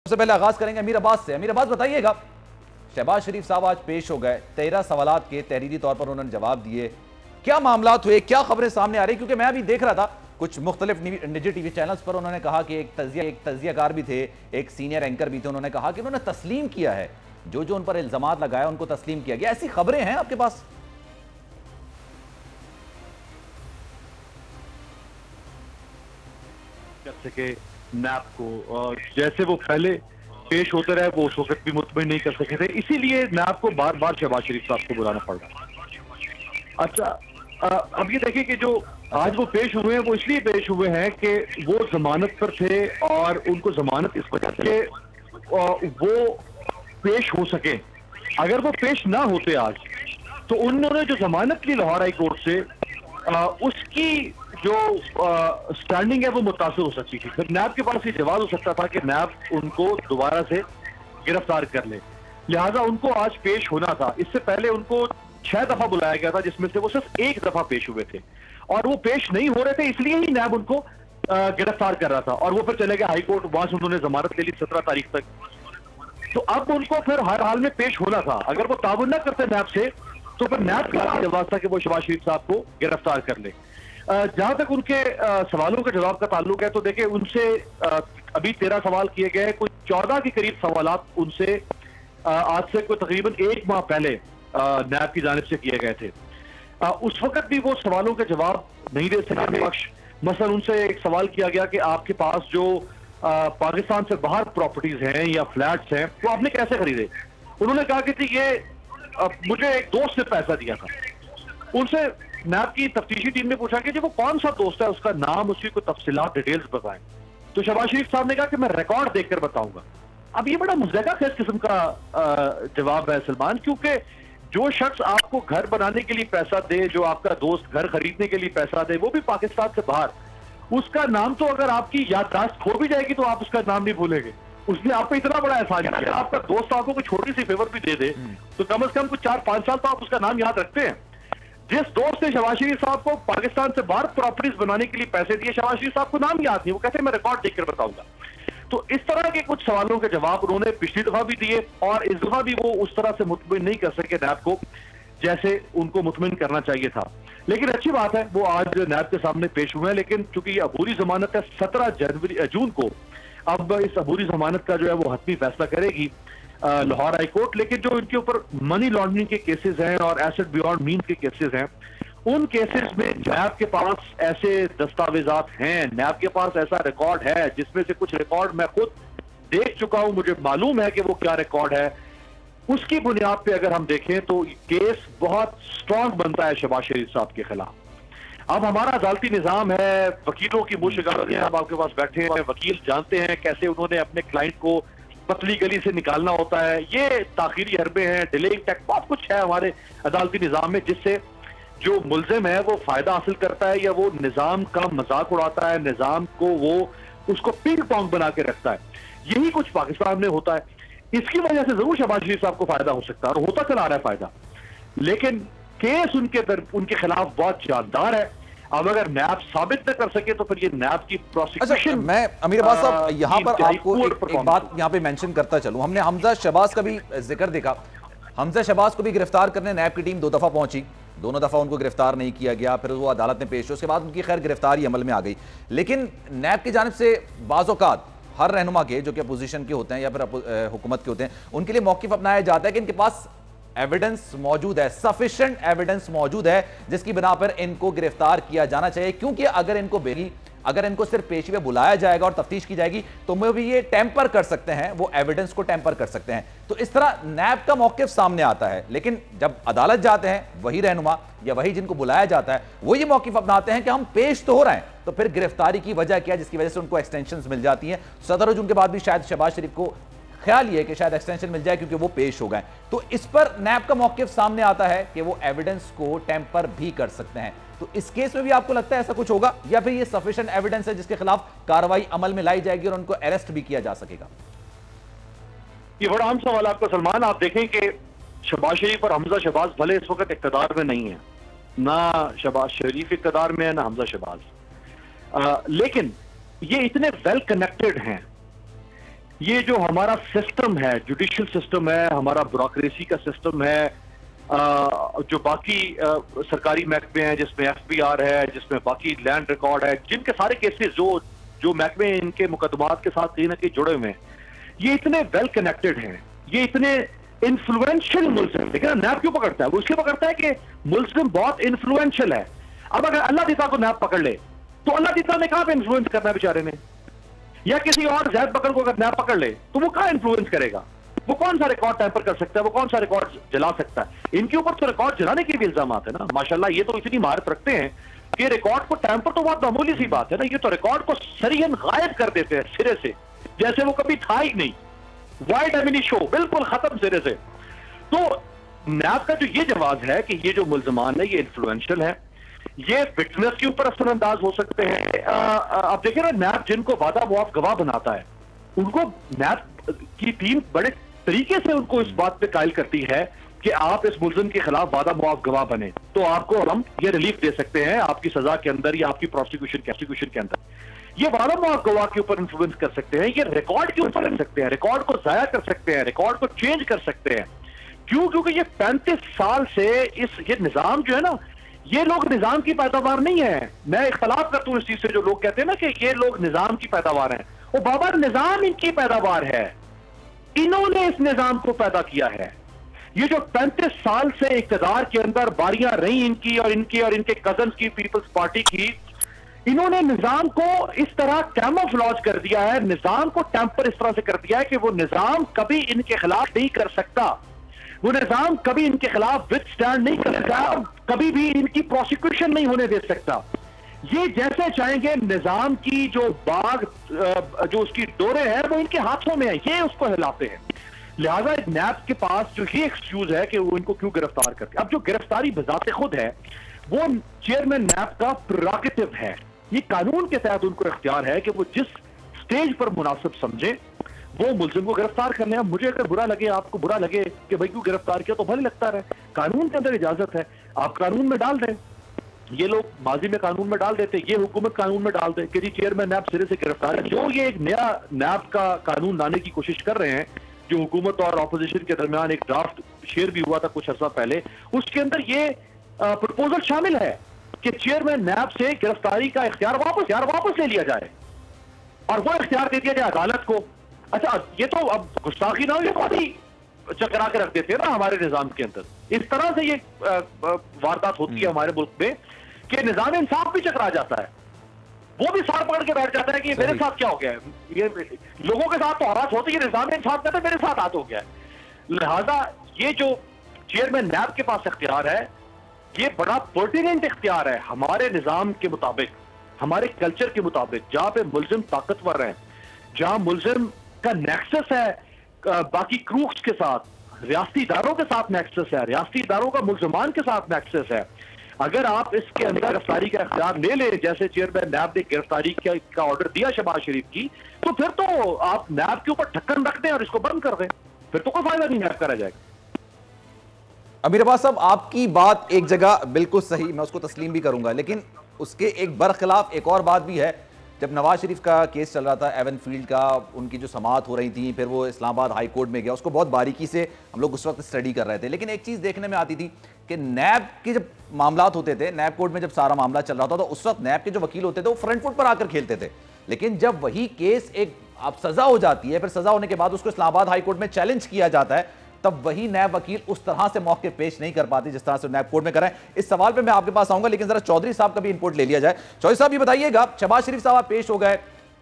सबसे पहले आगाज करेंगे अमीर अब्बास से। अमीर अब्बास बताइएगा, शहबाज शरीफ साहब आज पेश हो गए, 13 सवालात के तहरीरी तौर पर उन्होंने जवाब दिए। क्या मामलात हुए, क्या खबरें सामने आ रही? क्योंकि मैं अभी देख रहा था कुछ मुख्तलिफ निजी टीवी चैनल्स पर उन्होंने कहा कि एक तजियाकार भी थे, एक सीनियर एंकर भी थे, उन्होंने कहा कि उन्होंने तस्लीम किया है, जो जो उन पर इल्जामात लगाया उनको तस्लीम किया गया। ऐसी खबरें हैं आपके पास? कर सके नैब को, और जैसे वो पहले पेश होते रहे वो उस वक्त भी मुतमिन नहीं कर सके थे, इसीलिए नैब को बार बार शहबाज शरीफ साहब को बुलाना पड़ रहा। अच्छा, अब ये देखिए कि जो आज वो पेश हुए हैं वो इसलिए पेश हुए हैं कि वो जमानत पर थे, और उनको जमानत इस वजह से वो पेश हो सके। अगर वो पेश ना होते आज, तो उन्होंने जो जमानत ली लाहौर हाई कोर्ट से, उसकी जो स्टैंडिंग है वो मुतासर हो सकती थी। फिर नैब के पास ये जवाब हो सकता था कि नैब उनको दोबारा से गिरफ्तार कर ले, लिहाजा उनको आज पेश होना था। इससे पहले उनको 6 दफा बुलाया गया था, जिसमें से वो सिर्फ 1 दफा पेश हुए थे, और वो पेश नहीं हो रहे थे, इसलिए ही नैब उनको गिरफ्तार कर रहा था। और वो फिर चले गए हाई कोर्ट, वहां से उन्होंने जमानत ले ली 17 तारीख तक। तो अब उनको फिर हर हाल में पेश होना था। अगर वो ताबुन न करते नैब से, तो फिर नैब का जवाब था कि वो शहबाज शरीफ साहब को गिरफ्तार कर ले। जहां तक उनके सवालों के जवाब का ताल्लुक है, तो देखिए उनसे अभी 13 सवाल किए गए, कुछ 14 के करीब सवालात उनसे आज से कोई तकरीबन 1 माह पहले नैब की जानिब से किए गए थे। उस वक्त भी वो सवालों के जवाब नहीं दे सके पक्ष। मसलन उनसे एक सवाल किया गया कि आपके पास जो पाकिस्तान से बाहर प्रॉपर्टीज हैं या फ्लैट्स हैं, वो आपने कैसे खरीदे? उन्होंने कहा कि ये मुझे एक दोस्त ने पैसा दिया था। उनसे नैब की तफ्तीशी टीम ने पूछा कि जी वो कौन सा दोस्त है, उसका नाम, उसकी कोई तफसीलात, डिटेल्स बताएं। तो शहबाज शरीफ साहब ने कहा कि मैं रिकॉर्ड देखकर बताऊंगा। अब ये बड़ा मुज़्ज़ेक़ा खेज़ किस्म का जवाब है सलमान, क्योंकि जो शख्स आपको घर बनाने के लिए पैसा दे, जो आपका दोस्त घर खरीदने के लिए पैसा दे, वो भी पाकिस्तान से बाहर, उसका नाम तो अगर आपकी याददाश्त खो भी जाएगी तो आप उसका नाम नहीं भूलेंगे। उसने आप पे इतना बड़ा एहसान किया। अगर आपका दोस्त आपको कोई छोटी सी फेवर भी दे दे, तो कम से कम कुछ 4-5 साल तो आप उसका नाम याद रखते हैं। जिस दोस्त ने शहबाज शरीफ साहब को पाकिस्तान से बाहर प्रॉपर्टीज बनाने के लिए पैसे दिए, शहबाज शरीफ साहब को नाम याद नहीं, वो कहते हैं मैं रिकॉर्ड देखकर बताऊंगा। तो इस तरह के कुछ सवालों के जवाब उन्होंने पिछली दफा भी दिए, और इस दफा भी वो उस तरह से मुतमिन नहीं कर सके नैब को जैसे उनको मुतमिन करना चाहिए था। लेकिन अच्छी बात है, वो आज नैब के सामने पेश हुए हैं। लेकिन चूंकि ये अबूरी जमानत है, 17 जून को अब इस अबूरी जमानत का जो है वो हतमी फैसला करेगी लाहौर हाई कोर्ट। लेकिन जो इनके ऊपर मनी लॉन्ड्रिंग के केसेस हैं और एसेट बियॉन्ड मीन के केसेस हैं, उन केसेस में नैब के पास ऐसे दस्तावेजात हैं, नैब के पास ऐसा रिकॉर्ड है, जिसमें से कुछ रिकॉर्ड मैं खुद देख चुका हूं, मुझे मालूम है कि वो क्या रिकॉर्ड है। उसकी बुनियाद पे अगर हम देखें तो केस बहुत स्ट्रांग बनता है शहबाज शरीफ साहब के खिलाफ। अब हमारा अदालती निजाम है, वकीलों की मुशगालत, अब आपके पास बैठे हैं वकील, जानते हैं कैसे उन्होंने अपने क्लाइंट को पतली गली से निकालना होता है। ये ताखीरी हरबे हैं, डिलेइंग टैक्स, बहुत कुछ है हमारे अदालती निजाम में, जिससे जो मुल्जिम है वो फायदा हासिल करता है, या वो निजाम का मजाक उड़ाता है, निजाम को वो उसको पिंग पोंग बना के रखता है। यही कुछ पाकिस्तान में होता है। इसकी वजह से जरूर शहबाज शरीफ साहब को फायदा हो सकता है, और होता चला रहा है फायदा, लेकिन केस उनके खिलाफ बहुत जानदार है। अब अगर नैब साबित न कर सके तो फिर ये नैब की प्रोसिक्यूशन। अच्छा, मैं अमीर अब्बास साहब यहाँ पर आपको एक बात यहाँ पे मेंशन करता चलूं। हमने हमजा शहबाज का भी जिक्र देखा। हमजा शहबाज को भी गिरफ्तार करने नैब की टीम 2 दफा पहुंची, दोनों दफा उनको गिरफ्तार नहीं किया गया, फिर वो अदालत में पेश हुए, उसके बाद उनकी खैर गिरफ्तारी अमल में आ गई। लेकिन नैब की जानिब से बाज़ औक़ात हर रहनुमा के, जो कि अपोजिशन के होते हैं या फिर हुकूमत के होते हैं, उनके लिए मौक़िफ़ अपनाया जाता है कि इनके पास एविडेंस मौजूद है, सफिशिएंट एविडेंस मौजूद है, जिसकी बिना पर इनको गिरफ्तार किया जाना चाहिए। क्योंकि अगर इनको सिर्फ पेशी में बुलाया जाएगा और तफ्तीश की जाएगी, तो वो भी ये टेम्पर कर सकते हैं, वो एविडेंस को टेम्पर कर सकते हैं। तो इस तरह नैब का मौक़िफ़ सामने आता है। लेकिन जब अदालत जाते हैं, वही रहनुमा या वही जिनको बुलाया जाता है, वो ये मौक़िफ़ अपनाते हैं कि हम पेश तो हो रहे हैं, तो फिर गिरफ्तारी की वजह क्या है, जिसकी वजह से उनको एक्सटेंशन मिल जाती हैं। सदर जुन के बाद भी शायद शहबाज शरीफ को ख्याल ये कि शायद एक्सटेंशन मिल जाए क्योंकि वो पेश हो गए। तो इस पर नैब का मौक़िफ़ सामने आता है कि वो एविडेंस को टेम्पर भी कर सकते हैं। तो इस केस में भी आपको लगता है ऐसा कुछ होगा, या फिर ये सफिशिएंट एविडेंस है जिसके खिलाफ कार्रवाई अमल में लाई जाएगी और उनको अरेस्ट भी किया जा सकेगा? ये बड़ा अहम सवाल आपका सलमान। आप देखें कि शहबाज शरीफ और हमजा शहबाज भले इस वक्त इक़्तिदार में नहीं है, ना शहबाज शरीफ इक़्तिदार में है, ना हमजा शहबाज, लेकिन ये इतने वेल कनेक्टेड हैं ये जो हमारा सिस्टम है, जुडिशियल सिस्टम है, हमारा ब्यूरोक्रेसी का सिस्टम है, जो बाकी सरकारी महकमे हैं जिसमें FBI है, जिसमें बाकी लैंड रिकॉर्ड है, जिनके सारे केसेस जो महकमे इनके मुकदमात के साथ कहीं ना कहीं जुड़े हुए हैं, ये इतने वेल कनेक्टेड हैं, ये इतने इन्फ्लुएंशियल मुल्जिम। लेकिन नैब क्यों पकड़ता है? वो इसलिए पकड़ता है कि मुल्जिम बहुत इन्फ्लुएंशियल है। अब अगर अल्लाह दीता को नैब पकड़ ले तो अल्लाह दीता ने कहां पे इन्फ्लुएंस करना है बेचारे ने? या किसी और जैद बकर को अगर नैब पकड़ ले तो वो कहां इन्फ्लुएंस करेगा? वो कौन सा रिकॉर्ड टैंपर कर सकता है? वो कौन सा रिकॉर्ड जला सकता है? इनके ऊपर तो रिकॉर्ड जलाने के भी इल्जाम है ना। माशाल्लाह ये तो इतनी महारत रखते हैं कि रिकॉर्ड को टैंपर तो बहुत मामूली सी बात है ना। ये तो रिकॉर्ड को सरीहन गायब कर देते हैं सिरे से, जैसे वो कभी था ही नहीं। वाइड एमिनी शो, बिल्कुल खत्म सिरे से। तो नैब का जो ये जवाब है कि ये जो मुल्जमान है ये इन्फ्लुएंशियल है, ये विटनेस के ऊपर असरअंदाज हो सकते हैं। आप देखिए ना, नैब जिनको वादा मुआफ गवाह बनाता है उनको नैब की टीम बड़े तरीके से उनको इस बात पे कायल करती है कि आप इस मुल्जिम के खिलाफ वादा मुआफ गवाह बने तो आपको हम ये रिलीफ दे सकते हैं आपकी सजा के अंदर या आपकी प्रोसिक्यूशन के अंदर। ये वादा मुआफ गवाह के ऊपर इन्फ्लुएंस कर सकते हैं, ये रिकॉर्ड के ऊपर रख सकते हैं, रिकॉर्ड को जाया कर सकते हैं, रिकॉर्ड को चेंज कर सकते हैं। क्यों? क्योंकि ये 35 साल से ये निजाम जो है ना, ये लोग निजाम की पैदावार नहीं है। मैं इख्तलाफ करता हूं इस चीज से, जो लोग कहते हैं ना कि ये लोग निजाम की पैदावार हैं। वो बाबा, निजाम इनकी पैदावार है, इन्होंने इस निजाम को पैदा किया है। ये जो 35 साल से इक़्तिदार के अंदर बारियां रही इनकी और इनके कजन्स की, पीपल्स पार्टी की, इन्होंने निजाम को इस तरह कैमोफ्लेज कर दिया है, निजाम को टेम्पर इस तरह से कर दिया है कि वो निजाम कभी इनके खिलाफ नहीं कर सकता, वो निजाम कभी इनके खिलाफ विद स्टैंड नहीं कर सकता, कभी भी इनकी प्रोसिक्यूशन नहीं होने दे सकता। ये जैसे चाहेंगे, निजाम की जो बाग, जो उसकी डोरे हैं वो इनके हाथों में है, ये उसको हिलाते हैं। लिहाजा नैब के पास जो ये एक्सक्यूज है कि वो इनको क्यों गिरफ्तार करते। अब जो गिरफ्तारी बजाते खुद है वो चेयरमैन नैब का प्रेरोगेटिव है, ये कानून के तहत उनको इख्तियार है कि वो जिस स्टेज पर मुनासिब समझे वो मुल्जिम को गिरफ्तार करने। अब मुझे अगर बुरा लगे, आपको बुरा लगे कि भाई क्यों गिरफ्तार किया, तो भले लगता रहे, कानून के अंदर इजाजत है, आप कानून में डाल दें। ये लोग माजी में कानून में डाल देते, ये हुकूमत कानून में डाल दे कि जी चेयरमैन नैब सिरे से गिरफ्तार है। जो ये एक नया नैब का कानून लाने की कोशिश कर रहे हैं, जो हुकूमत और ऑपोजिशन के दरमियान एक ड्राफ्ट शेयर भी हुआ था कुछ अर्सा पहले, उसके अंदर ये प्रपोजल शामिल है कि चेयरमैन नैब से गिरफ्तारी का इख्तियार वापस ले लिया जाए और वो इख्तियार दे दिया जाए अदालत को। अच्छा, ये तो अब गुस्ताखी ना हो, ये तो चकरा के रख देते हैं ना हमारे निजाम के अंदर। इस तरह से ये वारदात होती है हमारे मुल्क में कि निजाम इंसाफ भी चकरा जाता है, वो भी सार पकड़ के बैठ जाता है कि मेरे साथ क्या हो गया है। ये लोगों के साथ तो हरास होती है, निजाम इंसाफ कहता है मेरे साथ हाथ हो गया है। लिहाजा ये जो चेयरमैन नैब के पास इख्तियार है, ये बड़ा पर्टिनेंट इख्तियार है हमारे निजाम के मुताबिक, हमारे कल्चर के मुताबिक, जहां पे मुल्जिम ताकतवर है, जहां मुल्जिम का नेक्सस है बाकी क्रूक्स के साथ, रियासती इदारों के साथ नेक्सस है, रियासती इदारों का मुल्जिमान के साथ नेक्सस है। अगर आप इसके अंदर गिरफ्तारी का इख्तियार ले ले, जैसे चेयरमैन नैब ने गिरफ्तारी का ऑर्डर दिया शहबाज शरीफ की, तो फिर तो आप नैब के ऊपर ढक्कन रख दें और इसको बंद कर दें, फिर तो कोई फायदा नहीं नैब करा जाएगा। अमीर अब्बास साहब, आपकी बात एक जगह बिल्कुल सही, मैं उसको तस्लीम भी करूंगा, लेकिन उसके एक बरखिलाफ एक और बात भी है। जब नवाज शरीफ का केस चल रहा था, एवन फील्ड का, उनकी जो समाअत हो रही थी, फिर वो इस्लामाबाद हाई कोर्ट में गया, उसको बहुत बारीकी से हम लोग उस वक्त स्टडी कर रहे थे। लेकिन एक चीज़ देखने में आती थी कि नैब के जब मामलात होते थे, नैब कोर्ट में जब सारा मामला चल रहा था, तो उस वक्त नैब के जो वकील होते थे वो फ्रंट फुट पर आकर खेलते थे। लेकिन जब वही केस एक आप सजा हो जाती है, फिर सजा होने के बाद उसको इस्लामाबाद हाई कोर्ट में चैलेंज किया जाता है, तब वही नैब वकील उस तरह से मौके पेश नहीं कर पाती जिस तरह से नैब कोर्ट में कराएं। इस सवाल पे मैं आपके पास आऊंगा, लेकिन जरा चौधरी साहब का भी इनपुट ले लिया जाए। चौधरी साहब, ये बताइएगा, शहबाज शरीफ साहब पेश हो गए,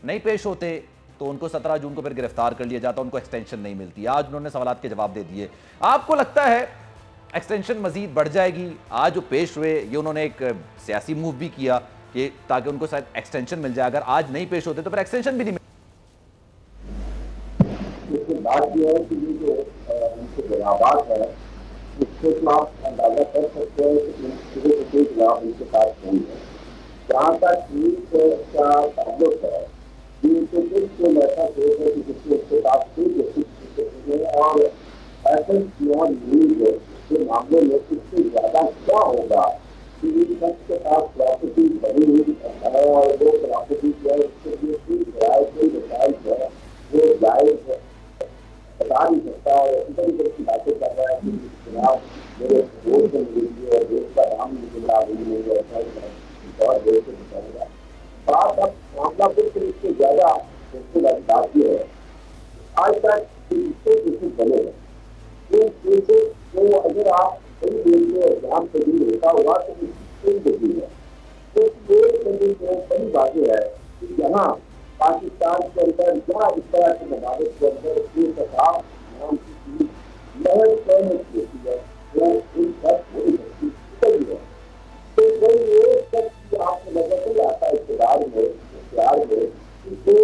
नहीं पेश होते तो उनको 17 जून को फिर गिरफ्तार कर लिया जाता, उनको एक्सटेंशन नहीं मिलती। आज उन्होंने सवालात के जवाब दे दिए, आपको लगता है एक्सटेंशन मजीद बढ़ जाएगी? आज जो पेश हुए, ये उन्होंने एक सियासी मूव भी किया कि ताकि उनको शायद एक्सटेंशन मिल जाए, अगर आज नहीं पेश होते तो फिर एक्सटेंशन भी नहीं बात यह है कि ये जो उनके जवाबात है, उससे तो आप अंदाजा कर सकते हैं कि कोई जवाब उनके पास नहीं है। जहाँ तक नीट का ताल्लुक है, इनसे बिल्कुल ऐसा सोच है कि जिससे उसके पास कोई और ऐसे न्यूज के मामले में इससे ज़्यादा क्या होगा कि इन शख्स के पास प्रॉपर्टी बनी हुई है और वो प्रॉपर्टी जो है उसके लिए कोई राय कोई डिसाइड है वो जायज बता नहीं सकता और इधर उधर की बातें कर रहा है कि चुनाव मेरे वोट से मिलेंगे और देश का नाम निकला मिलेंगे और देश से निकलेगा। बात अब मामला कुछ इससे ज्यादा बात यह है आज तक इससे बनेगा तो अगर आप कई देश में एग्जाम शेड्यूल होता हुआ तो इसकी है तो बड़ी बातें है कि यहाँ पाकिस्तान के अंदर या इस तरह के ममालिक के अंदर लहर होती है वो इन सब हो सकती है। तो कोई एक शख्स आपको नजर नहीं आता इख्तियार में कि जो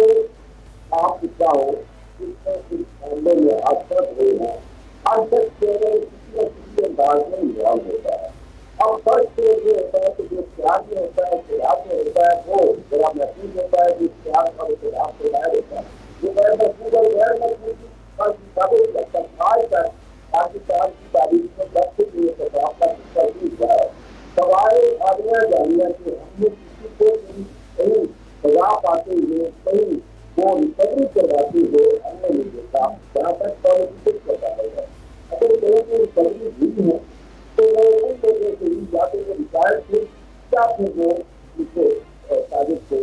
आप क्या हो इस मामले में आज तक हुए हैं आज तक किसी न किसी अंदाज में इन्वॉल्व होता है। अब फर्स्ट ये होता है कि जो इख्तियार में होता है इख्तियार में होता है वो बड़ा महसूस होता है कि इख्तियार और इख्तियार से दायर होता है जो गैर महसूस और गैर महसूस पाकिस्तान की तारीख में जब से ये खिलाफ का हुआ है सवाल आलिया जानिया कि हमने किसी को कहीं सजा पाते हुए कहीं वो रिकवरी करवाते हुए हमने नहीं देखा जहाँ तक पॉलिटिक्स बता रहे हैं। अगर कहीं की रिकवरी हुई है तो वो उन लोगों से ही जाते हुए रिटायर्ड थे क्या थे वो जिससे साजिश से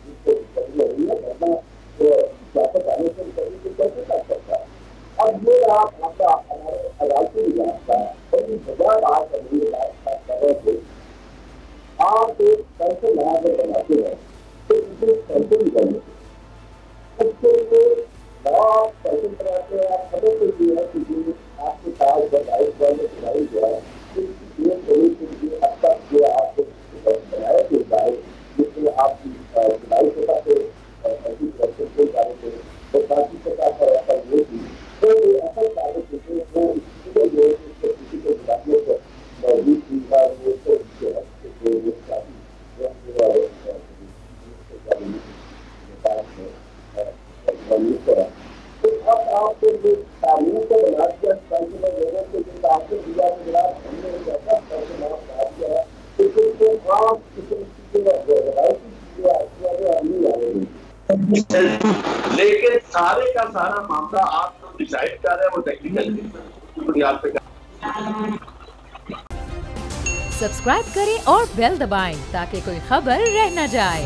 जिससे रिकवरी हुई है वरना सियासत आने से रिकवरी को कैसे कर सकता है। अब ये आप आपका हमारे अदालती इजलास का बड़ी सजा बात कर रहे थे आप एक पैसे लगाकर बनाते हैं तो इसे पैसे भी करने उसके लिए आप पैसे बनाते हैं आप खबर के लिए है कि आपके पास जब आइस वाले चुनाई जो है अब तक जो आपको बनाया के जाए जिसमें आपकी चुनाई के साथ कोई कार्य थे तो बाकी सरकार पर असर ये थी तो ये असल कार्य थे वो जो किसी को बुलाने पर मौजूद थी तो अब आपको जो तालीम को बना दिया लोगों के जो आपके दिया के खिलाफ हमने एक ऐसा फैसला बना दिया है कि जिसको आप किसी लेकिन सारे का सारा मामला आप जो डिसाइड कर रहे हैं वो टेक्निकल बुनियाद पे सब्सक्राइब करें और बेल दबाएं ताकि कोई खबर रह न जाए।